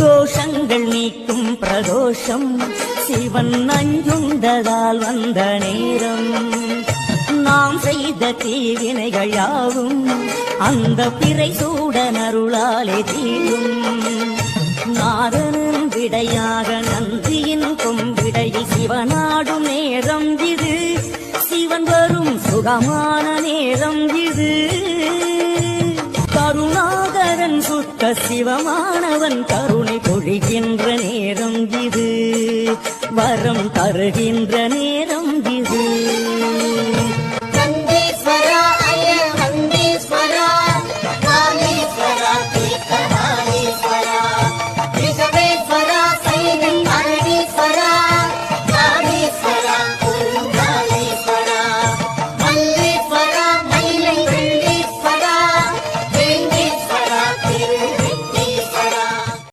தோஷங்கள் நீக்கும் பிரதோஷம் சிவன் நஞ்சுண்டதால் வந்த நேரம். நாம் செய்த தீவினைகள் யாவும் அந்த பிறை சூடன் அருளாலே தீரும். நாதனின் விடையாக நந்தியின் கொம்பிடையில் சிவனாடும் நேரம் இது. சிவன் வரும் சுகமான நேரம் இது. கருணாகரன் சுத்த சிவமானவன் கருணை பொழிகின்ற நேரம் இது. வரம் தருகின்ற நேரம்